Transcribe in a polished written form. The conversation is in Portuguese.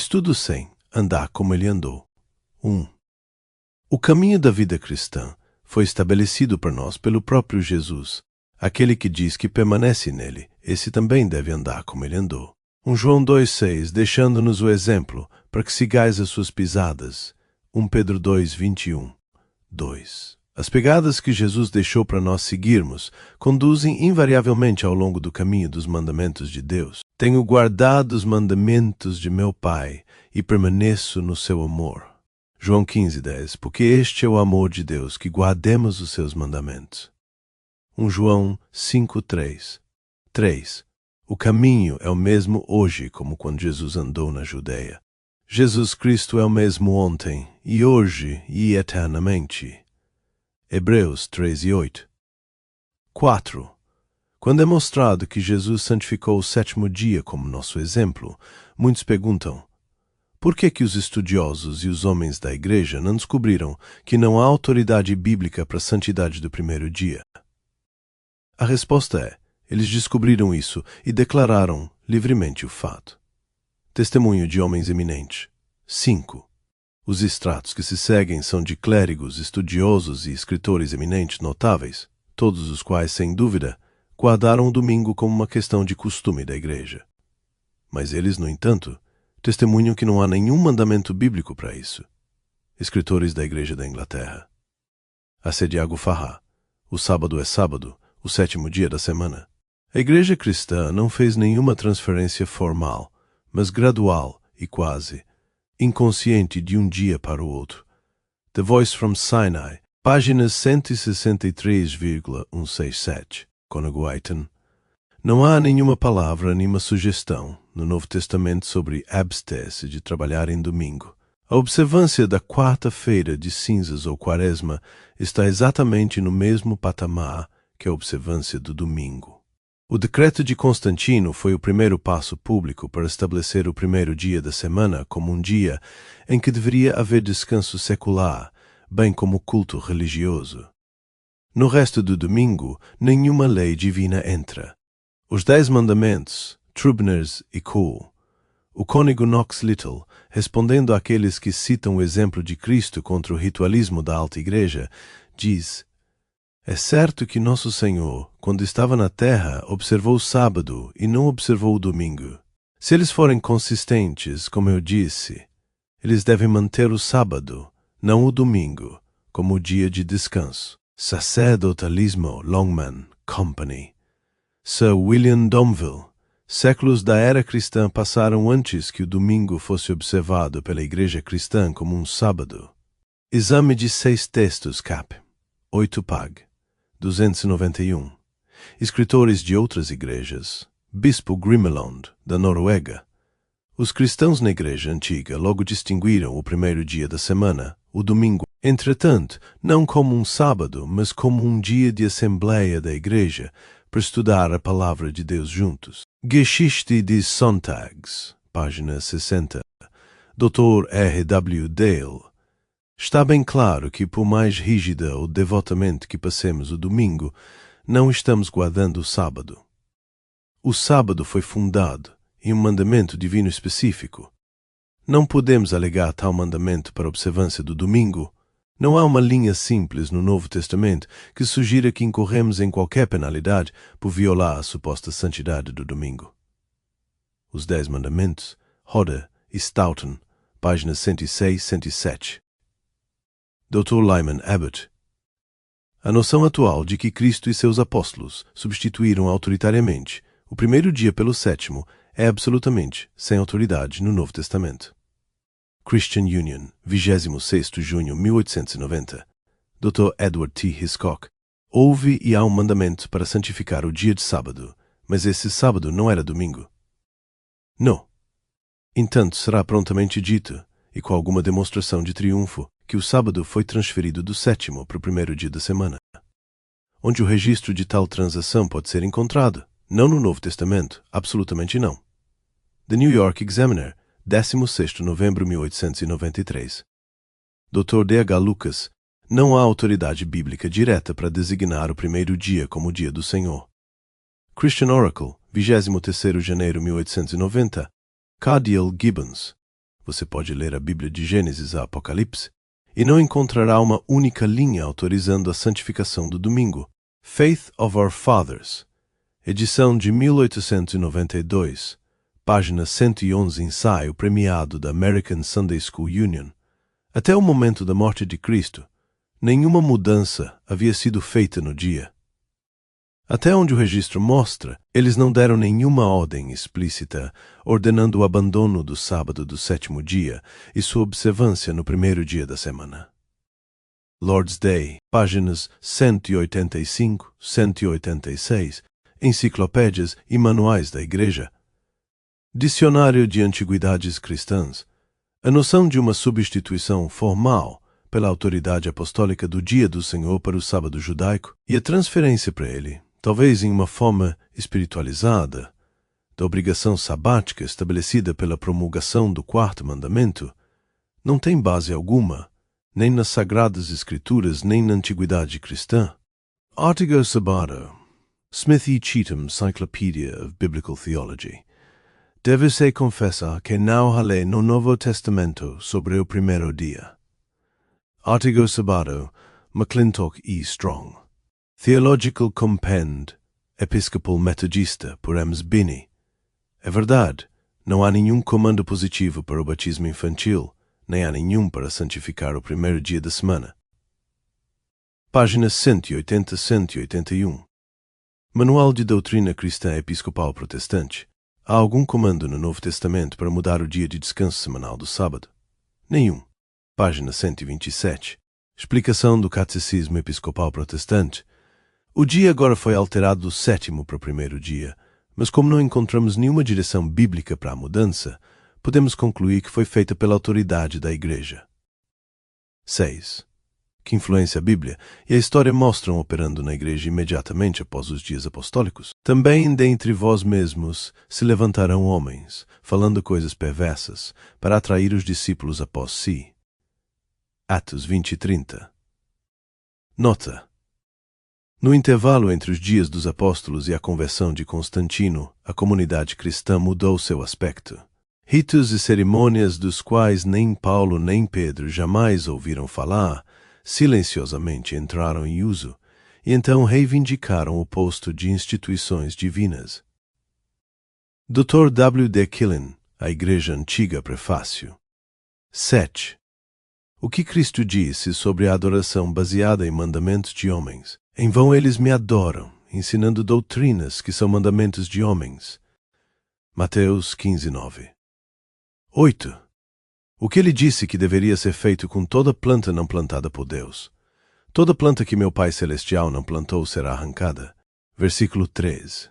Estudo 100. Andar como ele andou. 1. O caminho da vida cristã foi estabelecido para nós pelo próprio Jesus. Aquele que diz que permanece nele, esse também deve andar como ele andou. 1 João 2,6, deixando-nos o exemplo, para que sigais as suas pisadas. 1 Pedro 2,21. 2. As pegadas que Jesus deixou para nós seguirmos conduzem invariavelmente ao longo do caminho dos mandamentos de Deus. Tenho guardado os mandamentos de meu Pai e permaneço no seu amor. João 15,10. Porque este é o amor de Deus, que guardemos os seus mandamentos. 1 João 5,3. 3. O caminho é o mesmo hoje como quando Jesus andou na Judeia. Jesus Cristo é o mesmo ontem, e hoje, e eternamente. Hebreus 13:8. 4. Quando é mostrado que Jesus santificou o sétimo dia como nosso exemplo, muitos perguntam: por que os estudiosos e os homens da igreja não descobriram que não há autoridade bíblica para a santidade do primeiro dia? A resposta é: eles descobriram isso e declararam livremente o fato. Testemunho de homens eminentes. 5. Os extratos que se seguem são de clérigos, estudiosos e escritores eminentes notáveis, todos os quais, sem dúvida, guardaram o domingo como uma questão de costume da igreja. Mas eles, no entanto, testemunham que não há nenhum mandamento bíblico para isso. Escritores da Igreja da Inglaterra. Assediago Farrá. O sábado é sábado, o sétimo dia da semana. A igreja cristã não fez nenhuma transferência formal, mas gradual e quase inconsciente de um dia para o outro. The Voice from Sinai, páginas 163,167. Conag Whiten. Não há nenhuma palavra, nenhuma sugestão no Novo Testamento sobre abster-se de trabalhar em domingo. A observância da quarta-feira de cinzas ou quaresma está exatamente no mesmo patamar que a observância do domingo. O decreto de Constantino foi o primeiro passo público para estabelecer o primeiro dia da semana como um dia em que deveria haver descanso secular, bem como culto religioso. No resto do domingo, nenhuma lei divina entra. Os 10 mandamentos, Trubners e Co. O cônego Knox Little, respondendo àqueles que citam o exemplo de Cristo contra o ritualismo da alta igreja, diz: é certo que nosso Senhor, quando estava na terra, observou o sábado e não observou o domingo. Se eles forem consistentes, como eu disse, eles devem manter o sábado, não o domingo, como o dia de descanso. Sacerdotalismo Longman Company. Sir William Domville. Séculos da era cristã passaram antes que o domingo fosse observado pela igreja cristã como um sábado. Exame de 6 textos cap. 8 pag. 291. Escritores de outras igrejas. Bispo Grimelund, da Noruega. Os cristãos na igreja antiga logo distinguiram o primeiro dia da semana, o domingo, entretanto, não como um sábado, mas como um dia de assembleia da igreja para estudar a palavra de Deus juntos. Geschichte des Sonntags, página 60. Dr. R. W. Dale. Está bem claro que, por mais rígida ou devotamente que passemos o domingo, não estamos guardando o sábado. O sábado foi fundado em um mandamento divino específico. Não podemos alegar tal mandamento para a observância do domingo. Não há uma linha simples no Novo Testamento que sugira que incorremos em qualquer penalidade por violar a suposta santidade do domingo. Os 10 mandamentos, Hodder e Stoughton, páginas 106 e 107. Dr. Lyman Abbott. A noção atual de que Cristo e seus apóstolos substituíram autoritariamente o primeiro dia pelo sétimo é absolutamente sem autoridade no Novo Testamento. Christian Union, 26 de junho de 1890. Dr. Edward T. Hiscock. Houve e há um mandamento para santificar o dia de sábado, mas esse sábado não era domingo. Não. Entanto, será prontamente dito, e com alguma demonstração de triunfo, que o sábado foi transferido do sétimo para o primeiro dia da semana. Onde o registro de tal transação pode ser encontrado? Não no Novo Testamento, absolutamente não. The New York Examiner, 16 de novembro de 1893. Dr. D. H. Lucas. Não há autoridade bíblica direta para designar o primeiro dia como o dia do Senhor. Christian Oracle, 23 de janeiro de 1890. Cardiel Gibbons. Você pode ler a Bíblia de Gênesis a Apocalipse e não encontrará uma única linha autorizando a santificação do domingo. Faith of Our Fathers, edição de 1892, página 111, ensaio premiado da American Sunday School Union. Até o momento da morte de Cristo, nenhuma mudança havia sido feita no dia. Até onde o registro mostra, eles não deram nenhuma ordem explícita ordenando o abandono do sábado do sétimo dia e sua observância no primeiro dia da semana. Lord's Day, páginas 185, 186, enciclopédias e manuais da Igreja. Dicionário de Antiguidades Cristãs. A noção de uma substituição formal pela autoridade apostólica do dia do Senhor para o sábado judaico e a transferência para ele, talvez em uma forma espiritualizada, da obrigação sabática estabelecida pela promulgação do quarto mandamento, não tem base alguma, nem nas Sagradas Escrituras, nem na Antiguidade Cristã. Artigo Sabato, Smith E. Cheatham, Cyclopedia of Biblical Theology. Deve-se confessar que não há lei no Novo Testamento sobre o primeiro dia. Artigo Sabato, McClintock E. Strong. Theological Compend, Episcopal Metodista, por Ems Binney. É verdade, não há nenhum comando positivo para o batismo infantil, nem há nenhum para santificar o primeiro dia da semana. Páginas 180 a 181. Manual de Doutrina Cristã Episcopal Protestante. Há algum comando no Novo Testamento para mudar o dia de descanso semanal do sábado? Nenhum. Página 127. Explicação do Catecismo Episcopal Protestante. O dia agora foi alterado do sétimo para o primeiro dia, mas como não encontramos nenhuma direção bíblica para a mudança, podemos concluir que foi feita pela autoridade da Igreja. 6. Que influência a Bíblia e a história mostram operando na Igreja imediatamente após os dias apostólicos? Também dentre vós mesmos se levantarão homens, falando coisas perversas, para atrair os discípulos após si. Atos 20 e 30. Nota. No intervalo entre os dias dos apóstolos e a conversão de Constantino, a comunidade cristã mudou seu aspecto. Ritos e cerimônias dos quais nem Paulo nem Pedro jamais ouviram falar, silenciosamente entraram em uso, e então reivindicaram o posto de instituições divinas. Dr. W. D. Killen, A Igreja Antiga, Prefácio. 7. O que Cristo disse sobre a adoração baseada em mandamentos de homens? Em vão eles me adoram, ensinando doutrinas que são mandamentos de homens. Mateus 15, 9. 8. O que ele disse que deveria ser feito com toda planta não plantada por Deus? Toda planta que meu Pai Celestial não plantou será arrancada. Versículo 13.